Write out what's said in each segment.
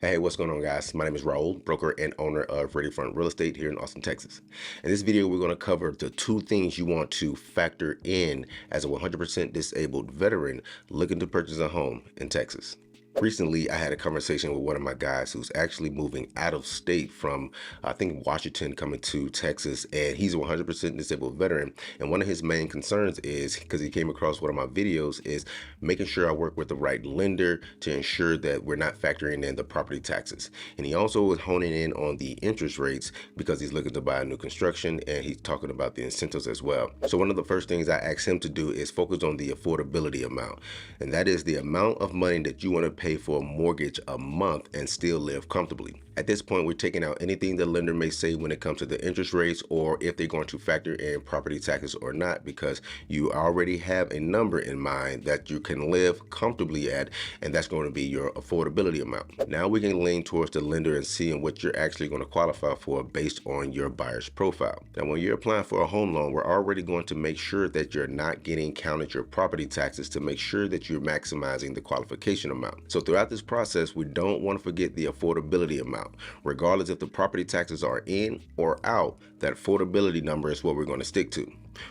Hey, what's going on, guys? My name is Raul, broker and owner of Ready Front Real Estate here in Austin, Texas. In this video, we're going to cover the two things you want to factor in as a 100% disabled veteran looking to purchase a home in Texas. Recently, I had a conversation with one of my guys who's actually moving out of state from, I think, Washington, coming to Texas, and he's a 100% disabled veteran. And one of his main concerns is, because he came across one of my videos, is making sure I work with the right lender to ensure that we're not factoring in the property taxes. And he also was honing in on the interest rates because he's looking to buy a new construction, and he's talking about the incentives as well. So one of the first things I asked him to do is focus on the affordability amount, and that is the amount of money that you want to pay for a mortgage a month and still live comfortably. At this point, we're taking out anything the lender may say when it comes to the interest rates or if they're going to factor in property taxes or not, because you already have a number in mind that you can live comfortably at, and that's going to be your affordability amount. Now we can lean towards the lender and seeing what you're actually going to qualify for based on your buyer's profile. Now, when you're applying for a home loan, we're already going to make sure that you're not getting counted your property taxes to make sure that you're maximizing the qualification amount. So throughout this process, we don't want to forget the affordability amount. Regardless if the property taxes are in or out, that affordability number is what we're going to stick to.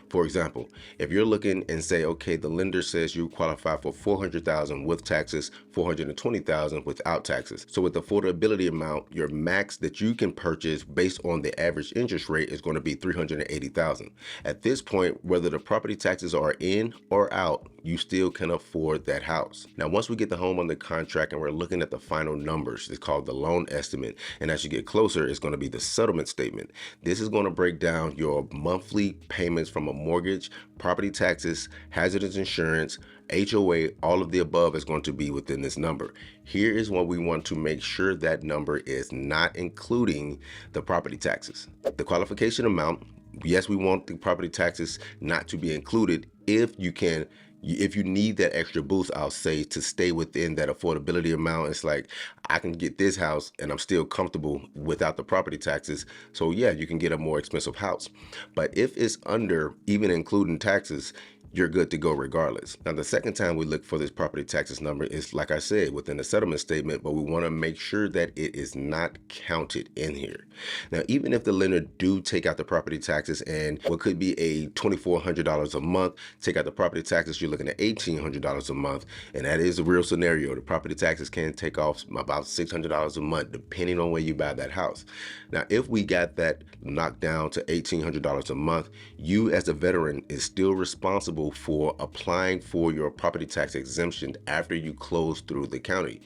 For example, if you're looking and say, okay, the lender says you qualify for $400,000 with taxes, $420,000 without taxes. So with the affordability amount, your max that you can purchase based on the average interest rate is going to be $380,000. At this point, whether the property taxes are in or out, you still can afford that house. Now, once we get the home under contract and we're looking at the final numbers, it's called the loan estimate. And as you get closer, it's going to be the settlement statement. This is going to break down your monthly payments from a mortgage, property taxes, hazardous insurance, HOA, all of the above is going to be within this number. Here is what we want to make sure that number is not including the property taxes. The qualification amount, yes, we want the property taxes not to be included if you need that extra boost, I'll say, to stay within that affordability amount. It's like, I can get this house and I'm still comfortable without the property taxes. So yeah, you can get a more expensive house. But if it's under, even including taxes, you're good to go regardless. Now, the second time we look for this property taxes number is, like I said, within the settlement statement, but we want to make sure that it is not counted in here. Now, even if the lender do take out the property taxes and what could be a $2,400 a month, take out the property taxes, you're looking at $1,800 a month. And that is a real scenario. The property taxes can take off about $600 a month, depending on where you buy that house. Now, if we got that knocked down to $1,800 a month, you as a veteran is still responsible for applying for your property tax exemption after you close through the county.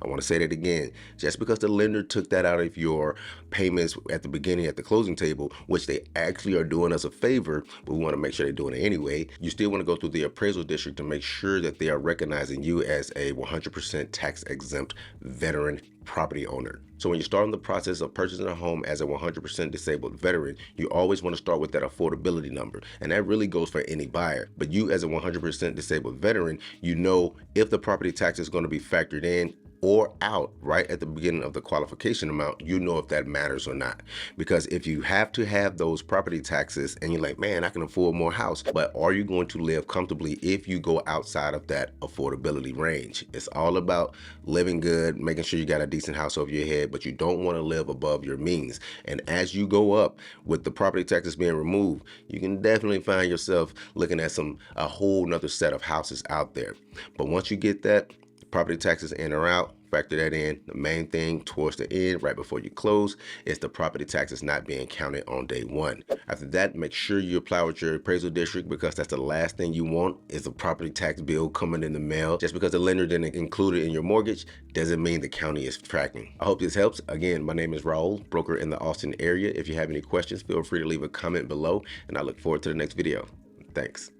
I want to say that again. Just because the lender took that out of your payments at the beginning at the closing table, which they actually are doing us a favor, but we want to make sure they're doing it anyway, you still want to go through the appraisal district to make sure that they are recognizing you as a 100% tax exempt veteran property owner. So when you're starting the process of purchasing a home as a 100% disabled veteran, you always want to start with that affordability number. And that really goes for any buyer. But you as a 100% disabled veteran, you know if the property tax is going to be factored in or out right at the beginning of the qualification amount, you know if that matters or not. Because if you have to have those property taxes and you're like, man, I can afford more house, but are you going to live comfortably if you go outside of that affordability range? It's all about living good, making sure you got a decent house over your head, but you don't want to live above your means. And as you go up with the property taxes being removed, you can definitely find yourself looking at a whole nother set of houses out there. But once you get that property taxes in or out, factor that in. The main thing towards the end, right before you close, is the property taxes not being counted on day one. After that, make sure you apply with your appraisal district, because that's the last thing you want is a property tax bill coming in the mail. Just because the lender didn't include it in your mortgage doesn't mean the county is tracking. I hope this helps. Again, my name is Raul, broker in the Austin area. If you have any questions, feel free to leave a comment below, and I look forward to the next video. Thanks.